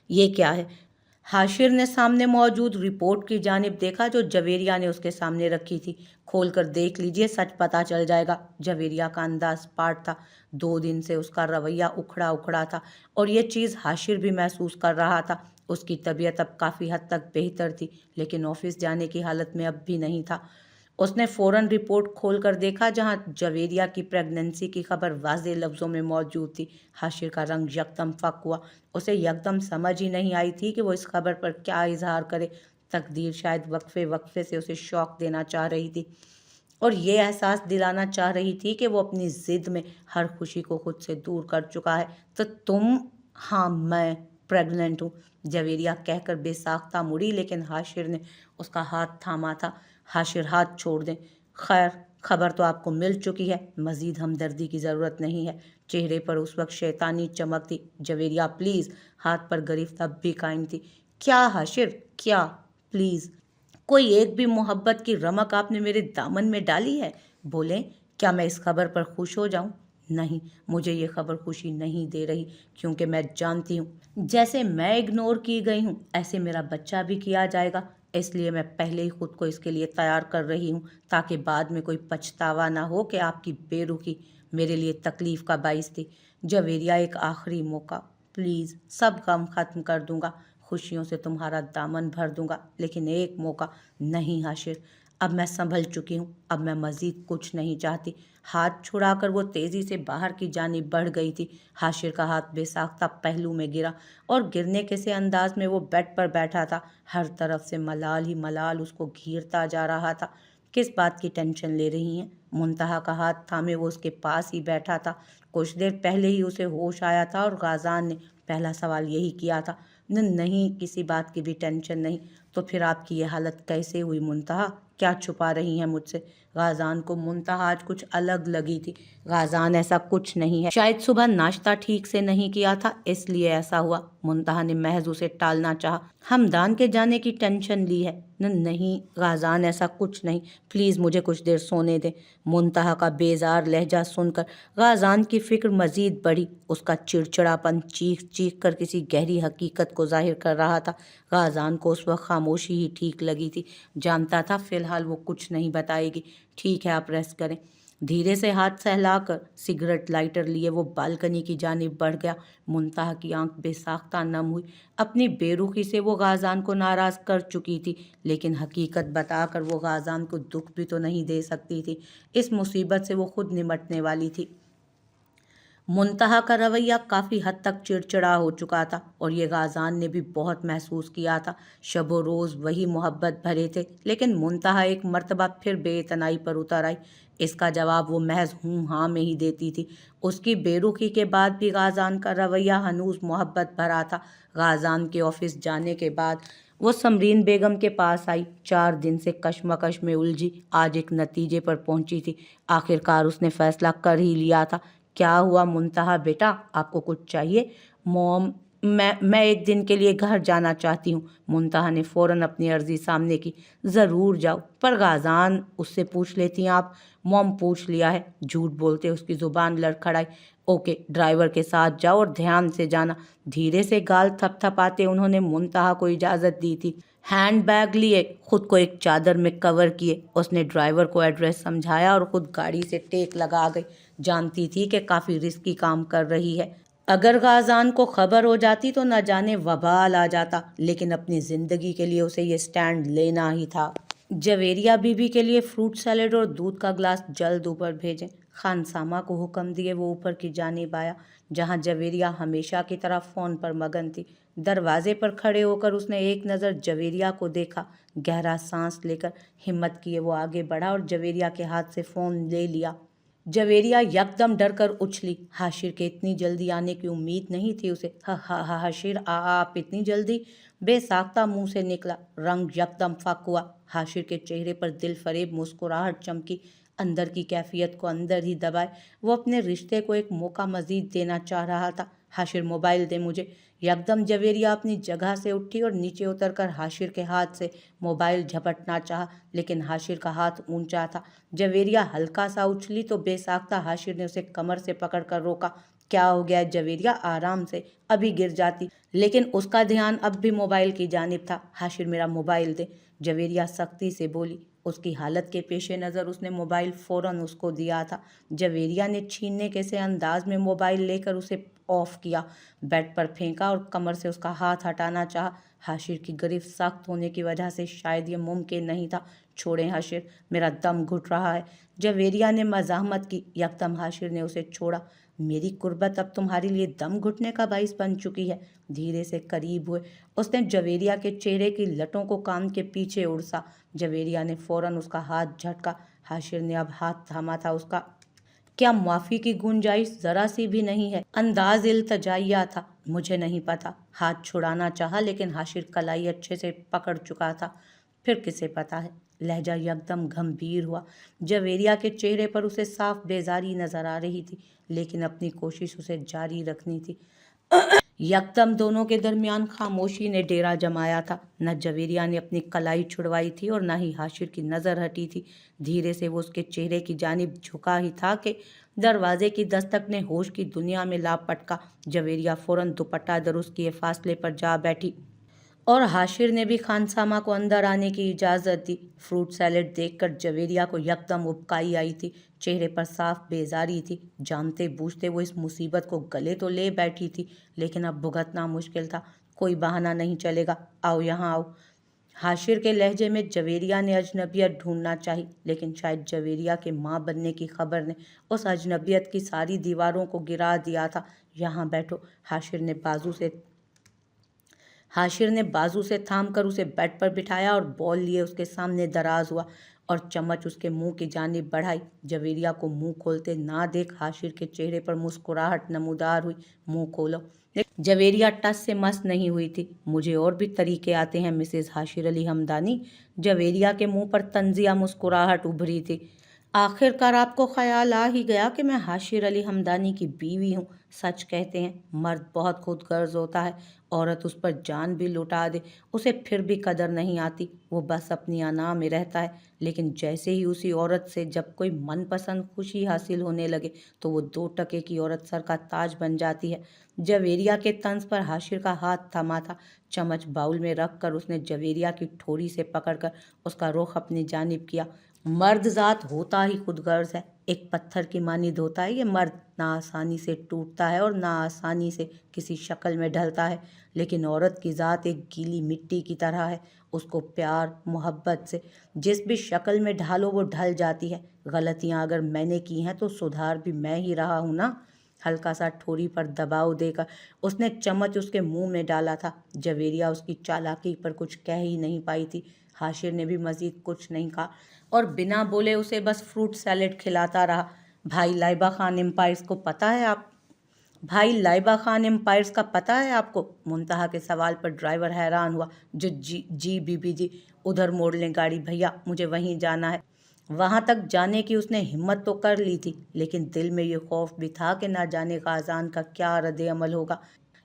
ये क्या है? हाशिर ने सामने मौजूद रिपोर्ट की जानिब देखा जो जवेरिया ने उसके सामने रखी थी। खोल कर देख लीजिए, सच पता चल जाएगा। जवेरिया का अंदाज पाट था। 2 दिन से उसका रवैया उखड़ा उखड़ा था और ये चीज़ हाशिर भी महसूस कर रहा था। उसकी तबीयत अब काफ़ी हद तक बेहतर थी, लेकिन ऑफिस जाने की हालत में अब भी नहीं था। उसने फ़ौरन रिपोर्ट खोलकर देखा जहां जवेरिया की प्रेगनेंसी की खबर वाज़ेह लफ्ज़ों में मौजूद थी। हाशिर का रंग यकदम फक हुआ। उसे यकदम समझ ही नहीं आई थी कि वो इस खबर पर क्या इजहार करे। तकदीर शायद वक्फे वक्फे से उसे शौक देना चाह रही थी और ये एहसास दिलाना चाह रही थी कि वो अपनी ज़िद में हर खुशी को खुद से दूर कर चुका है। तो तुम? हाँ, मैं प्रेग्नेंट हूँ, जवेरिया कहकर बेसाख्ता मुड़ी, लेकिन हाशिर ने उसका हाथ थामा था। हाशिर, हाथ छोड़ दें। खैर, खबर तो आपको मिल चुकी है, मज़ीद हमदर्दी की ज़रूरत नहीं है। चेहरे पर उस वक्त शैतानी चमक थी। जवेरिया प्लीज़। हाथ पर गिरफ्त अब भी कायम थी। क्या हाशिर, क्या? प्लीज़, कोई एक भी मोहब्बत की रमक आपने मेरे दामन में डाली है? बोलें, क्या मैं इस खबर पर खुश हो जाऊं? नहीं, मुझे ये खबर खुशी नहीं दे रही, क्योंकि मैं जानती हूँ जैसे मैं इग्नोर की गई हूँ ऐसे मेरा बच्चा भी किया जाएगा। इसलिए मैं पहले ही खुद को इसके लिए तैयार कर रही हूँ, ताकि बाद में कोई पछतावा ना हो कि आपकी बेरुखी मेरे लिए तकलीफ का बाइस थी। जवेरिया, एक आखिरी मौका प्लीज़। सब गम खत्म कर दूंगा, खुशियों से तुम्हारा दामन भर दूंगा, लेकिन एक मौका नहीं हाशिर। अब मैं संभल चुकी हूँ, अब मैं मज़ीद कुछ नहीं चाहती। हाथ छुड़ाकर वो तेज़ी से बाहर की जानिब बढ़ गई थी। हाशिर का हाथ बेसाख्ता पहलू में गिरा और गिरने के से अंदाज में वो बेड पर बैठा था। हर तरफ से मलाल ही मलाल उसको घीरता जा रहा था। किस बात की टेंशन ले रही हैं? मुंतहा का हाथ थामे वो उसके पास ही बैठा था। कुछ देर पहले ही उसे होश आया था और गाज़ान ने पहला सवाल यही किया था। नहीं, किसी बात की भी टेंशन नहीं। तो फिर आपकी ये हालत कैसे हुई मुंतहा? क्या छुपा रही हैं मुझसे? गाज़ान को मुंतहा आज कुछ अलग लगी थी। गाज़ान, ऐसा कुछ नहीं है, शायद सुबह नाश्ता ठीक से नहीं किया था, इसलिए ऐसा हुआ। मुंतहा ने महज उसे टालना चाहा। हमदान के जाने की टेंशन ली है? नहीं गाज़ान, ऐसा कुछ नहीं, प्लीज़ मुझे कुछ देर सोने दें। मुंतहा का बेजार लहजा सुनकर गाज़ान की फिक्र मज़ीद बढ़ी। उसका चिड़चिड़ापन चीख चीख कर किसी गहरी हकीकत को जाहिर कर रहा था। गाज़ान को उस वक्त खामोशी ही ठीक लगी थी। जानता था फ़िलहाल वो कुछ नहीं बताएगी। ठीक है, आप रेस्ट करें। धीरे से हाथ सहलाकर सिगरेट लाइटर लिए वो बालकनी की जानिब बढ़ गया। मुंतहा की आंख बेसाख्ता नम हुई। अपनी बेरुखी से वो गाज़ान को नाराज़ कर चुकी थी, लेकिन हकीकत बताकर वो गाज़ान को दुख भी तो नहीं दे सकती थी। इस मुसीबत से वो खुद निमटने वाली थी। मुंतहा का रवैया काफ़ी हद तक चिड़चिड़ा हो चुका था और ये गाज़ान ने भी बहुत महसूस किया था। शबो रोज़ वही मोहब्बत भरे थे, लेकिन मुंतहा एक मर्तबा फिर बेइतनाई पर उतर आई। इसका जवाब वो महज हूँ हाँ में ही देती थी। उसकी बेरुखी के बाद भी गाज़ान का रवैया हनूज मोहब्बत भरा था। गाज़ान के ऑफिस जाने के बाद वो समरीन बेगम के पास आई। 4 दिन से कशमकश में उलझी आज एक नतीजे पर पहुंची थी। आखिरकार उसने फैसला कर ही लिया था। क्या हुआ मुंतहा बेटा, आपको कुछ चाहिए? मॉम, मैं एक दिन के लिए घर जाना चाहती हूँ। मुंतहा ने फ़ौरन अपनी अर्जी सामने की। ज़रूर जाओ, पर गाज़ान, उससे पूछ लेती हैं आप? मॉम, पूछ लिया है। झूठ बोलते उसकी ज़ुबान लड़खड़ाई। ओके, ड्राइवर के साथ जाओ और ध्यान से जाना। धीरे से गाल थपथपाते उन्होंने मुंतहा को इजाज़त दी थी। हैंड बैग लिए, खुद को एक चादर में कवर किए, उसने ड्राइवर को एड्रेस समझाया और खुद गाड़ी से टेक लगा गई। जानती थी कि काफ़ी रिस्की काम कर रही है। अगर गाज़ान को खबर हो जाती तो न जाने वबाल आ जाता, लेकिन अपनी ज़िंदगी के लिए उसे ये स्टैंड लेना ही था। जवेरिया बीबी के लिए फ्रूट सैलेड और दूध का ग्लास जल्द ऊपर भेजें। खानसामा को हुक्म दिए वो ऊपर की जानिब आया, जहाँ जवेरिया हमेशा की तरह फ़ोन पर मगन थी। दरवाजे पर खड़े होकर उसने एक नज़र जवेरिया को देखा। गहरा सांस लेकर हिम्मत किए वो आगे बढ़ा और जवेरिया के हाथ से फ़ोन ले लिया। जवेरिया यकदम डर कर उछली। हाशिर के इतनी जल्दी आने की उम्मीद नहीं थी उसे। हाशिर, आप इतनी जल्दी? बेसाख्ता मुंह से निकला। रंग यकदम फक हुआ। हाशिर के चेहरे पर दिल फरेब मुस्कुराहट चमकी। अंदर की कैफियत को अंदर ही दबाए वो अपने रिश्ते को एक मौका मजीद देना चाह रहा था। हाशिर, मोबाइल दे मुझे। यकदम जवेरिया अपनी जगह से उठी और नीचे उतरकर हाशिर के हाथ से मोबाइल झपटना चाहा, लेकिन हाशिर का हाथ ऊंचा था। जवेरिया हल्का सा उछली तो बेसाख्ता हाशिर ने उसे कमर से पकड़कर रोका। کیا ہو گیا جویریہ، آرام سے، ابھی گر جاتی، لیکن اس کا دھیان اب بھی موبائل کی جانب تھا۔ حاشر میرا موبائل دے، جویریہ سختی سے بولی۔ اس کی حالت کے پیش نظر اس نے موبائل فوراً اس کو دیا تھا۔ جویریہ نے چھیننے کے سے انداز میں موبائل لے کر اسے آف کیا، بیڈ پر پھینکا اور کمر سے اس کا ہاتھ ہٹانا چاہا۔ حاشر کی گرفت سخت ہونے کی وجہ سے شاید یہ ممکن نہیں تھا۔ چھوڑیں حاشر، میرا دم گھٹ رہا ہے، جویریہ نے مزاحمت کی۔ یکدم حاشر نے اسے چھوڑا۔ میری قربت اب تمہارے لیے دم گھٹنے کا باعث بن چکی ہے۔ دھیرے سے قریب ہوئے، اس نے جویریہ کے چہرے کی لٹوں کو کان کے پیچھے اڑسا۔ جویریہ نے فوراً اس کا ہاتھ جھٹکا۔ حاشر نے اب ہاتھ تھاما تھا اس کا۔ کیا معافی کی گنجائش ذرا سی بھی نہیں ہے؟ انداز التجائیہ تھا۔ مجھے نہیں پتا۔ ہاتھ چھڑانا چاہا لیکن حاشر کلائی اچھے سے پکڑ چکا تھا۔ پھر کسے پتا ہے؟ لہجہ یکدم گھمبیر ہوا۔ جویریہ کے چہرے پر اسے صاف بیزاری نظر آ رہی تھی، لیکن اپنی کوشش اسے جاری رکھنی تھی۔ یکدم دونوں کے درمیان خاموشی نے ڈیرا جمایا تھا۔ نہ جویریہ نے اپنی کلائی چھڑوائی تھی اور نہ ہی حاشر کی نظر ہٹی تھی۔ دھیرے سے وہ اس کے چہرے کی جانب جھکا ہی تھا کہ دروازے کی دستک نے ہوش کی دنیا میں لا پٹکا۔ جویریہ فوراً دوپٹہ درست کیے فاصلے پر جا بیٹھی اور حاشر نے بھی خانسامہ کو اندر آنے کی اجازت دی۔ فروٹ سیلڈ دیکھ کر جویریہ کو یکدم ابکائی آئی تھی۔ چہرے پر صاف بیزاری تھی۔ جانتے بوجھتے وہ اس مصیبت کو گلے تو لے بیٹھی تھی، لیکن اب بھگتنا مشکل تھا۔ کوئی بہانہ نہیں چلے گا، آؤ یہاں آؤ۔ حاشر کے لہجے میں جویریہ نے اجنبیت ڈھونڈنا چاہی، لیکن شاید جویریہ کے ماں بننے کی خبر نے اس اجنبیت کی ساری دیواروں کو گرا دیا تھا۔ یہاں بیٹھو، حاشر نے بازو سے تھام کر اسے بیڈ پر بٹھایا اور بول لیے اس کے سامنے دراز ہوا اور چمچ اس کے منہ کی جانب بڑھائی۔ جویریہ کو منہ کھولتے نہ دیکھ حاشر کے چہرے پر مسکراہٹ نمودار ہوئی۔ منہ کھولو۔ جویریہ ٹس سے مس نہیں ہوئی تھی۔ مجھے اور بھی طریقے آتے ہیں مسز حاشر علی ہمدانی۔ جویریہ کے منہ پر طنزیہ مسکراہٹ ابھری تھی۔ آخر کار آپ کو خیال آ ہی گیا کہ میں حاشر علی ہمدانی کی بیوی ہوں۔ سچ کہتے ہیں مرد بہت خود غرض ہوتا ہے، عورت اس پر جان بھی لٹا دے اسے پھر بھی قدر نہیں آتی، وہ بس اپنی انا میں رہتا ہے۔ لیکن جیسے ہی اسی عورت سے جب کوئی من پسند خوشی حاصل ہونے لگے تو وہ 2 ٹکے کی عورت سر کا تاج بن جاتی ہے۔ جویریہ کے طنز پر حاشر کا ہاتھ تھما تھا۔ چمچ باؤل میں رکھ کر اس نے جویریہ کی ٹھوڑی سے پکڑ کر اس کا رخ اپنی جانب کیا۔ مرد ذات ہوتا ہی خود غرض ہے، ایک پتھر کی مانند ہوتا ہے یہ مرد، نہ آسانی سے ٹوٹتا ہے اور نہ آسانی سے کسی شکل میں ڈھلتا ہے۔ لیکن عورت کی ذات ایک گیلی مٹی کی طرح ہے، اس کو پیار محبت سے جس بھی شکل میں ڈھالو وہ ڈھل جاتی ہے۔ غلطیاں اگر میں نے کی ہیں تو سدھار بھی میں ہی رہا ہوں نا۔ ہلکا سا ٹھوڑی پر دباؤ دے کر اس نے چمچ اس کے منہ میں ڈالا تھا۔ جویریہ اس کی چالاکی پر کچھ کہہ ہی نہیں پائی تھی۔ حاشر نے بھی مزید کچھ نہیں کہا اور بنا بولے اسے بس فروٹ سیلڈ کھلاتا رہا۔ بھائی لائبہ خان امپائرز کو پتہ ہے آپ کو؟ منتہا کے سوال پر ڈرائیور حیران ہوا۔ جی بی بی جی، ادھر موڑ لیں گاڑی بھیا، مجھے وہیں جانا ہے۔ وہاں تک جانے کی اس نے ہمت تو کر لی تھی، لیکن دل میں یہ خوف بھی تھا کہ نہ جانے غازان کا کیا رد عمل ہوگا۔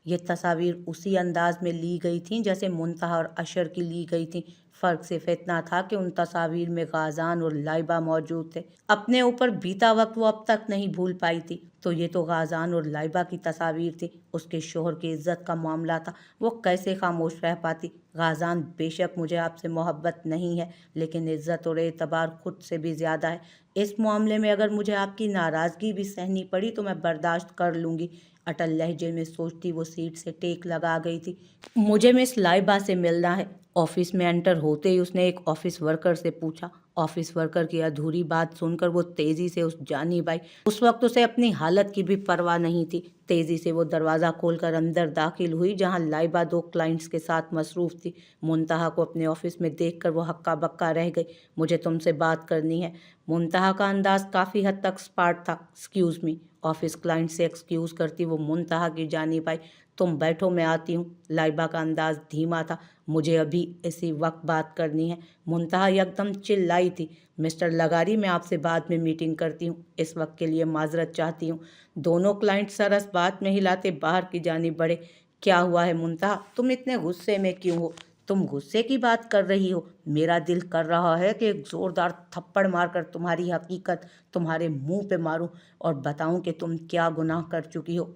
یہ تصاویر اسی انداز میں لی گئی تھیں جیسے منتہا اور اشر کی لی گئی تھیں۔ فرق صرف اتنا تھا کہ ان تصاویر میں غازان اور لائبہ موجود تھے۔ اپنے اوپر بیتا وقت وہ اب تک نہیں بھول پائی تھی، تو یہ تو غازان اور لائبہ کی تصاویر تھی۔ اس کے شوہر کی عزت کا معاملہ تھا، وہ کیسے خاموش رہ پاتی؟ غازان، بے شک مجھے آپ سے محبت نہیں ہے، لیکن عزت اور اعتبار خود سے بھی زیادہ ہے۔ اس معاملے میں اگر مجھے آپ کی ناراضگی بھی سہنی پڑی تو میں برداشت کر لوں گی۔ اٹل لہجے میں سوچتی وہ سیٹ سے ٹیک لگا گئی تھی۔ مجھے مس لائبہ سے ملنا ہے۔ آفس میں انٹر ہوتے ہی اس نے ایک آفس ورکر سے پوچھا۔ آفس ورکر کی ادھوری بات سن کر وہ تیزی سے اس جانب آئی۔ اس وقت اسے اپنی حالت کی بھی پرواہ نہیں تھی۔ تیزی سے وہ دروازہ کھول کر اندر داخل ہوئی جہاں لائبہ 2 کلائنٹس کے ساتھ مصروف تھی۔ منتہا کو اپنے آفس میں دیکھ کر وہ ہکا بکا رہ گئی۔ مجھے تم سے بات کرنی ہے۔ منتہا کا انداز کافی حد تک اسپارٹ تھا۔ ایکسکیوز می، آفس کلائنٹ سے ایکسکیوز کرتی وہ منتہا کی جانب آئی۔ تم بیٹھو، میں آتی ہوں۔ لائبہ کا انداز دھیما تھا۔ مجھے ابھی اسی وقت بات کرنی ہے۔ منتہا یکدم چلائی تھی۔ مسٹر لغاری، میں آپ سے بعد میں میٹنگ کرتی ہوں، اس وقت کے لیے معذرت چاہتی ہوں۔ دونوں کلائنٹ سر اس بات میں ہلاتے باہر کی جانب بڑھے۔ کیا ہوا ہے منتہا، تم اتنے غصے میں کیوں ہو؟ तुम गुस्से की बात कर रही हो, मेरा दिल कर रहा है कि एक जोरदार थप्पड़ मारकर तुम्हारी हकीकत तुम्हारे मुंह पे मारूं और बताऊं कि तुम क्या गुनाह कर चुकी हो।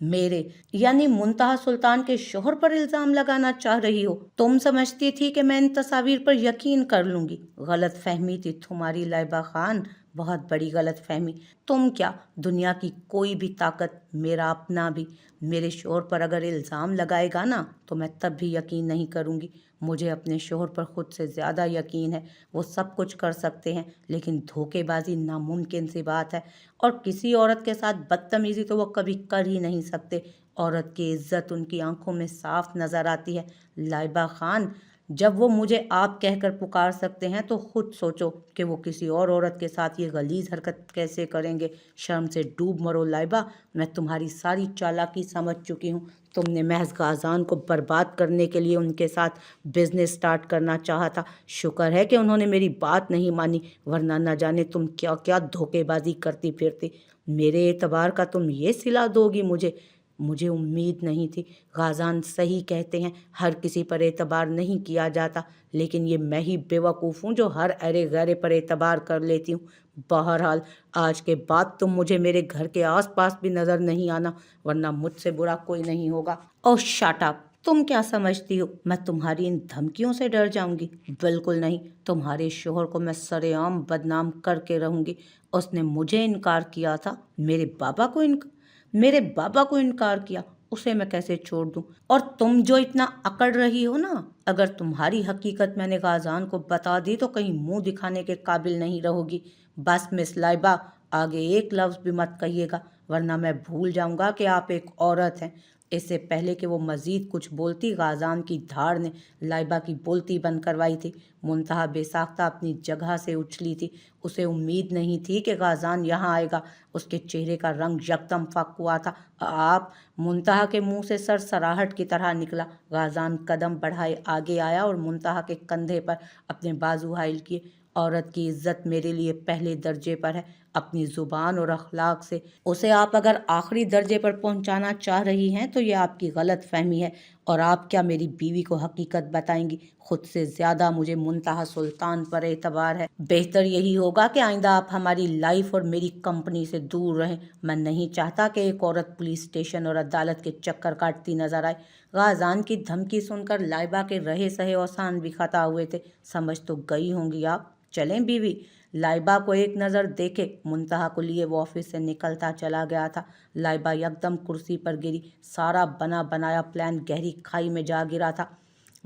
मेरे यानी मुंतहा सुल्तान के शोहर पर इल्जाम लगाना चाह रही हो। तुम समझती थी कि मैं इन तस्वीर पर यकीन कर लूंगी। गलत फहमी थी तुम्हारी लाइबा खान, बहुत बड़ी गलत फहमी। तुम क्या, दुनिया की कोई भी ताकत, मेरा अपना भी, मेरे शोहर पर अगर इल्ज़ाम लगाएगा ना तो मैं तब भी यकीन नहीं करूंगी। मुझे अपने शोहर पर खुद से ज़्यादा यकीन है। वो सब कुछ कर सकते हैं लेकिन धोखेबाजी नामुमकिन सी बात है। और किसी औरत के साथ बदतमीजी तो वो कभी कर ही नहीं सकते। औरत की इज्जत उनकी आंखों में साफ नजर आती है। लाइबा खान, जब वो मुझे आप कहकर पुकार सकते हैं तो खुद सोचो कि वो किसी और औरत के साथ ये गलीज हरकत कैसे करेंगे। शर्म से डूब मरो लाइबा, मैं तुम्हारी सारी चालाकी समझ चुकी हूँ। तुमने महज गाजान को बर्बाद करने के लिए उनके साथ बिजनेस स्टार्ट करना चाहा था। शुक्र है कि उन्होंने मेरी बात नहीं मानी, वरना न जाने तुम क्या क्या धोखेबाजी करती फिरती। मेरे एतबार का तुम ये सिला दोगी मुझे? मुझे उम्मीद नहीं थी। गाजान सही कहते हैं, हर किसी पर एतबार नहीं किया जाता, लेकिन ये मैं ही बेवकूफ़ हूँ जो हर अरे गैरे पर एतबार कर लेती हूँ। बहरहाल, आज के बाद तुम मुझे मेरे घर के आसपास भी नज़र नहीं आना, वरना मुझसे बुरा कोई नहीं होगा। ओह शट अप! तुम क्या समझती हो मैं तुम्हारी इन धमकियों से डर जाऊंगी? बिल्कुल नहीं। तुम्हारे शोहर को मैं सरेआम बदनाम करके रहूंगी। उसने मुझे इनकार किया था, मेरे बाबा को इनकार किया, उसे मैं कैसे छोड़ दूं? और तुम जो इतना अकड़ रही हो ना, अगर तुम्हारी हकीकत मैंने गाजान को बता दी तो कहीं मुंह दिखाने के काबिल नहीं रहोगी। बस मिस लाइबा, आगे एक लफ्ज़ भी मत कहिएगा, वरना मैं भूल जाऊंगा कि आप एक औरत हैं। इससे पहले कि वो मज़ीद कुछ बोलती, गाजान की धाड़ ने लाइबा की बोलती बंद करवाई थी। मुंतहा बेसाख्ता अपनी जगह से उछली थी। उसे उम्मीद नहीं थी कि गाजान यहाँ आएगा। उसके चेहरे का रंग यकदम फक हुआ था। आप? मुंतहा के मुंह से सरसराहट की तरह निकला। गाजान कदम बढ़ाए आगे आया और मुंतहा के कंधे पर अपने बाजू हाइल किए। औरत की इज्जत मेरे लिए पहले दर्जे पर है। अपनी ज़ुबान और अखलाक से उसे आप अगर आखिरी दर्जे पर पहुंचाना चाह रही हैं तो ये आपकी गलत फहमी है। और आप क्या मेरी बीवी को हकीकत बताएंगी? खुद से ज़्यादा मुझे मुंतहा सुल्तान पर एतबार है। बेहतर यही होगा कि आइंदा आप हमारी लाइफ और मेरी कंपनी से दूर रहें। मैं नहीं चाहता कि एक औरत पुलिस स्टेशन और अदालत के चक्कर काटती नजर आए। गाजान की धमकी सुनकर लाइबा के रहे सहे औसान भी खता हुए थे। समझ तो गई होंगी आप। चलें बीवी? लाइबा को एक नज़र देखे मुंतहा को लिए वो ऑफिस से निकलता चला गया था। लाइबा यकदम कुर्सी पर गिरी। सारा बना बनाया प्लान गहरी खाई में जा गिरा था।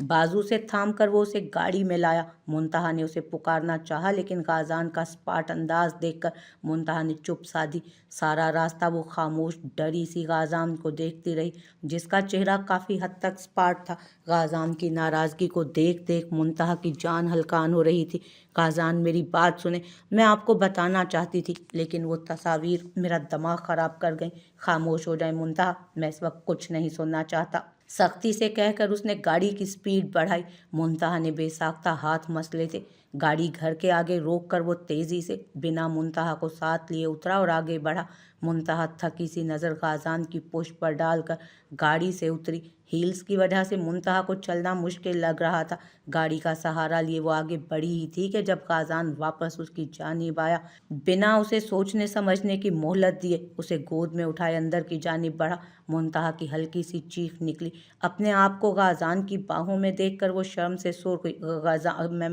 बाजू से थाम कर वो उसे गाड़ी में लाया। मुंतहा ने उसे पुकारना चाहा, लेकिन गाजान का स्पाट अंदाज देखकर मुंतहा ने चुप साधी। सारा रास्ता वो खामोश डरी सी गाजान को देखती रही, जिसका चेहरा काफ़ी हद तक स्पाट था। गाजान की नाराज़गी को देख देख मुंतहा की जान हलकान हो रही थी। गाजान, मेरी बात सुने, मैं आपको बताना चाहती थी, लेकिन वो तस्वीर मेरा दिमाग ख़राब कर गई। खामोश हो जाए मुंतहा, मैं इस वक्त कुछ नहीं सुनना चाहता, सख्ती से कहकर उसने गाड़ी की स्पीड बढ़ाई। मुंतहा ने बेसाख्ता हाथ मसले थे। गाड़ी घर के आगे रोक कर वो तेज़ी से बिना मुंतहा को साथ लिए उतरा और आगे बढ़ा। मुंतहा थकी सी नज़र गाजान की पुश्त पर डालकर गाड़ी से उतरी। हील्स की वजह से मुंतहा को चलना मुश्किल लग रहा था। गाड़ी का सहारा लिए वो आगे बढ़ी ही थी कि जब गाजान वापस उसकी जानिब आया। बिना उसे सोचने समझने की मोहलत दिए उसे गोद में उठाए अंदर की जानिब बढ़ा। मुंतहा की हल्की सी चीख निकली। अपने आप को गाजान की बाहों में देखकर वो शर्म से सो गई।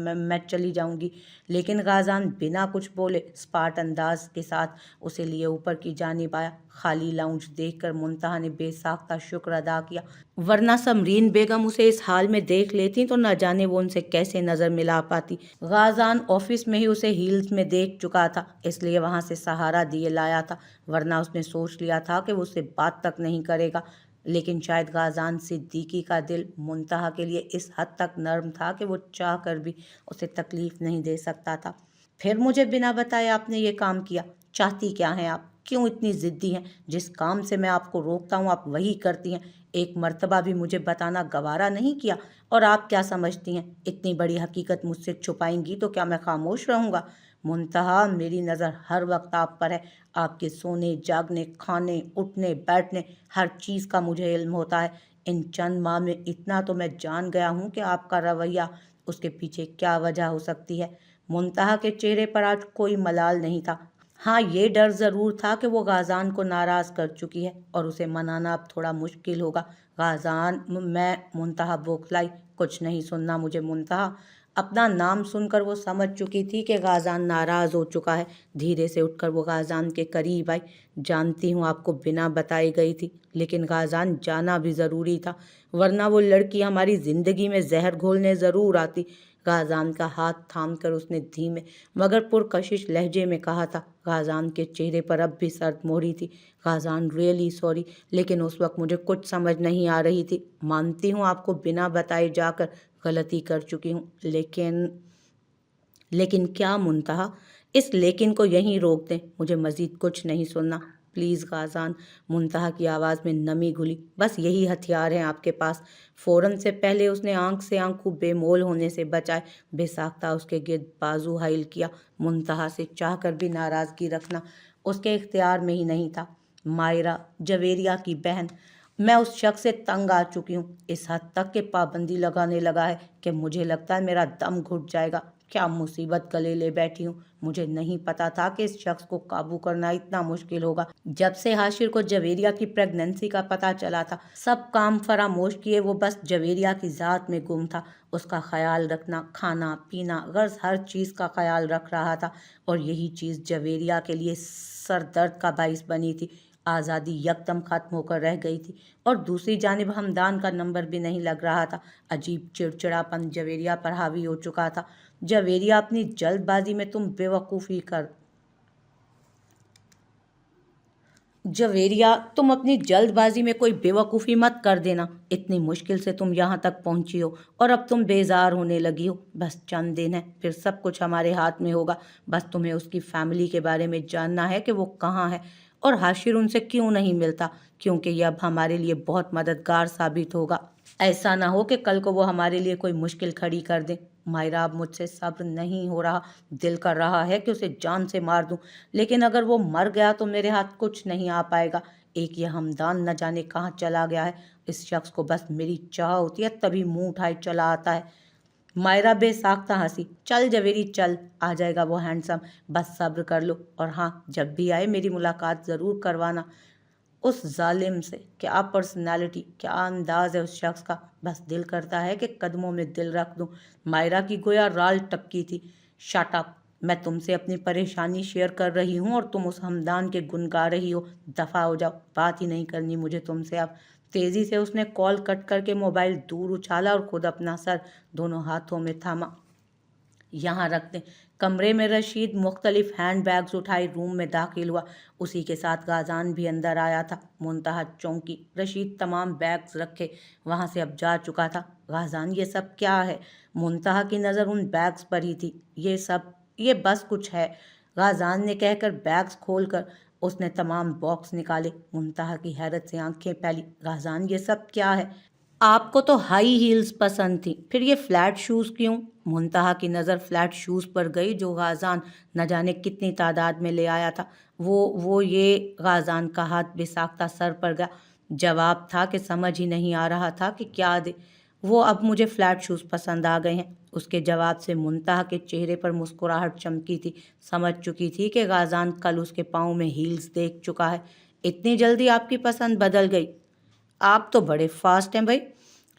मैं चली जाऊंगी। लेकिन गाजान बिना कुछ बोले स्पाट अंदाज के साथ उसे लिए ऊपर की जानिब आया। खाली लाउंज देखकर मुंतहा ने बेसाख्ता शुक्र अदा किया, वरना समरीन बेगम उसे इस हाल में देख लेती तो न जाने वो उनसे कैसे नज़र मिला पाती। गाजान ऑफिस में ही उसे हील्स में देख चुका था, इसलिए वहां से सहारा दिए लाया था, वरना उसने सोच लिया था कि वो उससे बात तक नहीं करेगा। लेकिन शायद गाजान सिद्दीकी का दिल मुंतहा के लिए इस हद तक नर्म था कि वो चाह कर भी उसे तकलीफ नहीं दे सकता था। फिर मुझे बिना बताए आपने ये काम किया। चाहती क्या हैं आप? क्यों इतनी ज़िद्दी हैं? जिस काम से मैं आपको रोकता हूँ आप वही करती हैं। एक मर्तबा भी मुझे बताना गवारा नहीं किया। और आप क्या समझती हैं, इतनी बड़ी हकीकत मुझसे छुपाएंगी तो क्या मैं खामोश रहूँगा? मुंतहा, मेरी नज़र हर वक्त आप पर है। आपके सोने जागने, खाने उठने बैठने, हर चीज़ का मुझे इल्म होता है। इन चंद माह में इतना तो मैं जान गया हूँ कि आपका रवैया, उसके पीछे क्या वजह हो सकती है। मुंतहा के चेहरे पर आज कोई मलाल नहीं था। हाँ, ये डर ज़रूर था कि वो गाज़ान को नाराज़ कर चुकी है और उसे मनाना अब थोड़ा मुश्किल होगा। गाज़ान, मैं मुंतहा बौखलाई, कुछ नहीं सुनना मुझे मुंतहा। अपना नाम सुनकर वो समझ चुकी थी कि गाज़ान नाराज़ हो चुका है। धीरे से उठकर वो गाज़ान के करीब आई। जानती हूँ आपको बिना बताई गई थी, लेकिन गाज़ान जाना भी ज़रूरी था, वरना वो लड़की हमारी ज़िंदगी में जहर घोलने ज़रूर आती। गाज़ान का हाथ थामकर उसने धीमे मगर पुरकशिश लहजे में कहा था। गाज़ान के चेहरे पर अब भी सर्द मोहरी थी। गाज़ान, रियली सॉरी, लेकिन उस वक्त मुझे कुछ समझ नहीं आ रही थी। मानती हूँ आपको बिना बताए जाकर गलती कर चुकी हूँ, लेकिन क्या मुंतहा? इस लेकिन को यहीं रोक दें, मुझे मज़ीद कुछ नहीं सुनना, प्लीज़ गाज़ान। मुंतहा की आवाज़ में नमी घुली। बस यही हथियार हैं आपके पास। फ़ौरन से पहले उसने आंख से आंखों बेमोल होने से बचाए बेसाख्ता उसके गिर्द बाजू हाइल किया। मुंतहा से चाहकर भी नाराज़गी रखना उसके इख्तियार में ही नहीं था। मायरा, जवेरिया की बहन, मैं उस शख्स से तंग आ चुकी हूँ, इस हद तक कि पाबंदी लगाने लगा है कि मुझे लगता है मेरा दम घुट जाएगा। क्या मुसीबत गले ले बैठी हूँ। मुझे नहीं पता था कि इस शख्स को काबू करना इतना मुश्किल होगा। जब से हाशिर को जवेरिया की प्रेगनेंसी का पता चला था, सब काम फरामोश किए वो बस जवेरिया की ज़ात में गुम था। उसका ख्याल रखना, खाना पीना, गर्ज हर चीज़ का ख्याल रख रहा था, और यही चीज़ जवेरिया के लिए सर दर्द का बाइस बनी थी। आज़ादी यकदम ख़त्म होकर रह गई थी, और दूसरी जानिब हमदान का नंबर भी नहीं लग रहा था। अजीब चिड़चिड़ापन जवेरिया पर हावी हो चुका था। जवेरिया, अपनी जल्दबाजी में तुम बेवकूफ़ी कर जवेरिया, तुम अपनी जल्दबाजी में कोई बेवकूफ़ी मत कर देना। इतनी मुश्किल से तुम यहाँ तक पहुँची हो और अब तुम बेजार होने लगी हो। बस चंद दिन है, फिर सब कुछ हमारे हाथ में होगा। बस तुम्हें उसकी फैमिली के बारे में जानना है कि वो कहाँ है और हाशिर उनसे क्यों नहीं मिलता, क्योंकि ये अब हमारे लिए बहुत मददगार साबित होगा। ऐसा ना हो कि कल को वो हमारे लिए कोई मुश्किल खड़ी कर दे। मायरा, अब मुझसे सब्र नहीं हो रहा। दिल कर रहा है कि उसे जान से मार दूं, लेकिन अगर वो मर गया तो मेरे हाथ कुछ नहीं आ पाएगा। एक ये हमदान न जाने कहाँ चला गया है। इस शख्स को बस मेरी चाह होती है तभी मुंह उठाए चला आता है। मायरा बेसाख्ता हंसी। चल जवेरी चल, आ जाएगा वो हैंडसम, बस सब्र कर लो। और हाँ, जब भी आए मेरी मुलाकात ज़रूर करवाना उस जालिम से। क्या पर्सनालिटी, क्या अंदाज है उस शख्स का। बस दिल करता है कि कदमों में दिल रख दूं। मायरा की गोया राल टपकी थी। शट अप, मैं तुमसे अपनी परेशानी शेयर कर रही हूँ और तुम उस हमदान के गुन गा रही हो। दफ़ा हो जाओ, बात ही नहीं करनी मुझे तुमसे अब। तेज़ी से उसने कॉल कट करके मोबाइल दूर उछाला और खुद अपना सर दोनों हाथों में थामा। यहाँ रख दें। कमरे में रशीद मुख्तलिफ हैंड बैग्स उठाए रूम में दाखिल हुआ। उसी के साथ गाजान भी अंदर आया था। मुंतहा चौंकी। रशीद तमाम बैग्स रखे वहाँ से अब जा चुका था। गाजान, ये सब क्या है? मुंतहा की नज़र उन बैग्स पर ही थी। ये बस कुछ है, गाजान ने कहकर बैग्स खोलकर उसने तमाम बॉक्स निकाले। मुंतहा की हैरत से आंखें फैली। गाजान, ये सब क्या है? आपको तो हाई हील्स पसंद थी, फिर ये फ्लैट शूज़ क्यों? मुंतहा की नज़र फ्लैट शूज़ पर गई जो गाज़ान न जाने कितनी तादाद में ले आया था। वो ये गाज़ान का हाथ बेसाख्ता सर पर गया। जवाब था कि समझ ही नहीं आ रहा था कि क्या दे। वो, अब मुझे फ्लैट शूज़ पसंद आ गए हैं। उसके जवाब से मुंतहा के चेहरे पर मुस्कुराहट चमकी थी। समझ चुकी थी कि गाज़ान कल उसके पाँव में हील्स देख चुका है। इतनी जल्दी आपकी पसंद बदल गई? आप तो बड़े फास्ट हैं भाई,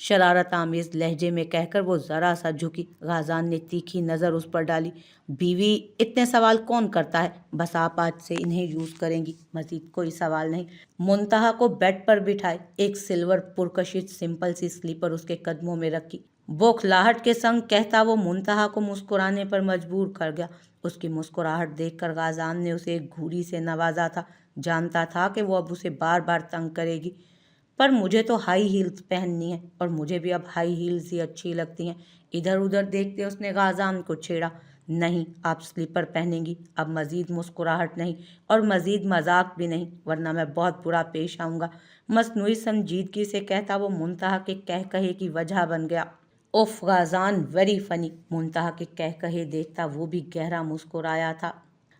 शरारत आमेज लहजे में कहकर वो ज़रा सा झुकी। गाज़ान ने तीखी नज़र उस पर डाली। बीवी, इतने सवाल कौन करता है? बस आप आज से इन्हें यूज़ करेंगी, मज़ीद कोई सवाल नहीं। मुंतहा को बेड पर बिठाए, एक सिल्वर पुरकशिश सिंपल सी स्लीपर उसके कदमों में रखी। बौखलाहट के संग कहता वो मुंतहा को मुस्कुराने पर मजबूर कर गया। उसकी मुस्कुराहट देखकर गाज़ान ने उसे एक घूरी से नवाजा था। जानता था कि वो अब उसे बार बार तंग करेगी, पर मुझे तो हाई हील्स पहननी है और मुझे भी अब हाई हील्स ही अच्छी लगती हैं। इधर उधर देखते उसने गाज़ान को छेड़ा। नहीं, आप स्लीपर पहनेंगी। अब मज़ीद मुस्कुराहट नहीं और मज़ीद मजाक भी नहीं, वरना मैं बहुत बुरा पेश आऊँगा। मसनूई संजीदगी से कहता वो मुंतहा के कह कहे की वजह बन गया। उफ गाज़ान, वेरी फ़नी। मुंतहा के कह कहे देखता वो भी गहरा मुस्कुराया था।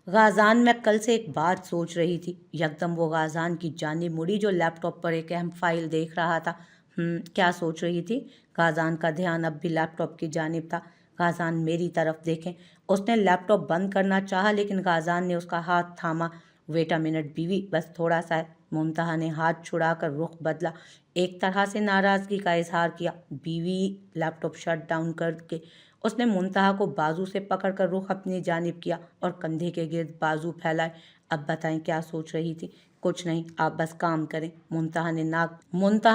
गाज़ान, मैं कल से एक बात सोच रही थी। यकदम वो गाज़ान की जानिब मुड़ी जो लैपटॉप पर एक अहम फाइल देख रहा था। क्या सोच रही थी? गाज़ान का ध्यान अब भी लैपटॉप की जानिब था। गाज़ान मेरी तरफ देखें। उसने लैपटॉप बंद करना चाहा लेकिन गाज़ान ने उसका हाथ थामा। वेट अ मिनट बीवी, बस थोड़ा सा है। मुमताहा ने हाथ छुड़ाकर रुख बदला। एक तरह से नाराज़गी का इजहार किया। बीवी लैपटॉप शट डाउन करके उसने मुमताहा को बाजू से पकड़कर रुख अपनी जानिब किया और कंधे के गिर्द बाजू फैलाए। अब बताएं क्या सोच रही थी? कुछ नहीं, आप बस काम करें। मुमताहा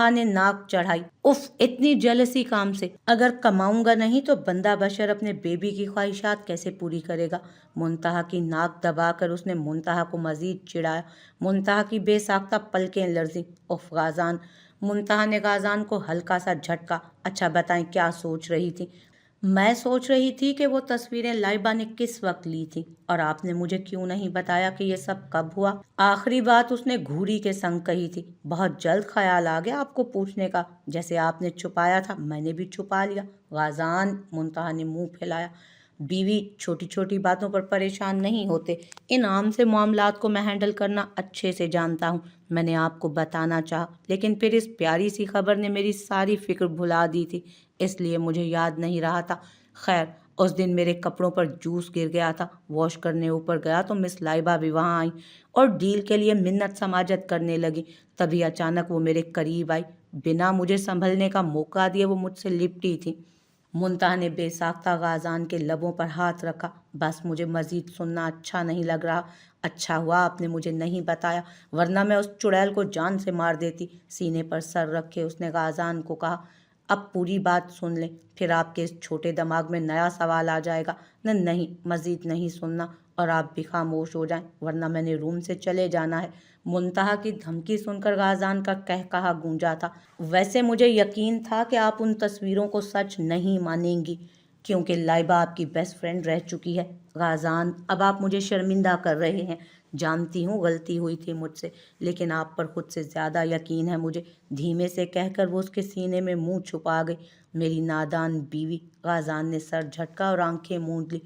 ने नाक चढ़ाई। उफ, इतनी जेलसी काम से। अगर कमाऊंगा नहीं तो बंदा बशर अपने बेबी की ख्वाहिशात कैसे पूरी करेगा? मुमताहा की नाक दबाकर उसने मुमताहा को मजीद चिढ़ाया। मुमताहा की बेसाख्ता पलकें लर्जी। उफ गाज़ान। मुमताहा ने गाज़ान को हल्का सा झटका। अच्छा बताएं क्या सोच रही थी? मैं सोच रही थी कि वो तस्वीरें लाइबा ने किस वक्त ली थी और आपने मुझे क्यों नहीं बताया कि ये सब कब हुआ? आखिरी बात उसने घूरी के संग कही थी। बहुत जल्द ख्याल आ गया आपको पूछने का। जैसे आपने छुपाया था मैंने भी छुपा लिया। गाज़ान, मुंतहा ने मुंह फैलाया। बीवी छोटी छोटी बातों पर परेशान नहीं होते। इन आम से मामलात को मैं हैंडल करना अच्छे से जानता हूँ। मैंने आपको बताना चाहा लेकिन फिर इस प्यारी सी खबर ने मेरी सारी फिक्र भुला दी थी, इसलिए मुझे याद नहीं रहा था। खैर, उस दिन मेरे कपड़ों पर जूस गिर गया था। वॉश करने ऊपर गया तो मिस लाइबा भी वहाँ आई और डील के लिए मिन्नत समाजत करने लगी। तभी अचानक वो मेरे करीब आई। बिना मुझे संभलने का मौका दिए वो मुझसे लिपटी थी। मुंतहा ने बेसाख्ता गाज़ान के लबों पर हाथ रखा। बस मुझे मज़ीद सुनना अच्छा नहीं लग रहा। अच्छा हुआ आपने मुझे नहीं बताया, वरना मैं उस चुड़ैल को जान से मार देती। सीने पर सर रखे उसने गाज़ान को कहा, अब पूरी बात सुन लें, फिर आपके इस छोटे दिमाग में नया सवाल आ जाएगा। नहीं, मज़ीद नहीं सुनना और आप भी खामोश हो जाएं, वरना मैंने रूम से चले जाना है। मुंतहा की धमकी सुनकर गाज़ान का कहकहा गूंजा था। वैसे मुझे यकीन था कि आप उन तस्वीरों को सच नहीं मानेंगी, क्योंकि लाइबा आपकी बेस्ट फ्रेंड रह चुकी है। गाज़ान, अब आप मुझे शर्मिंदा कर रहे हैं। जानती हूँ गलती हुई थी मुझसे, लेकिन आप पर खुद से ज़्यादा यकीन है मुझे। धीमे से कहकर वो उसके सीने में मुंह छुपा गई। मेरी नादान बीवी। गाज़ान ने सर झटका और आंखें मूंद ली।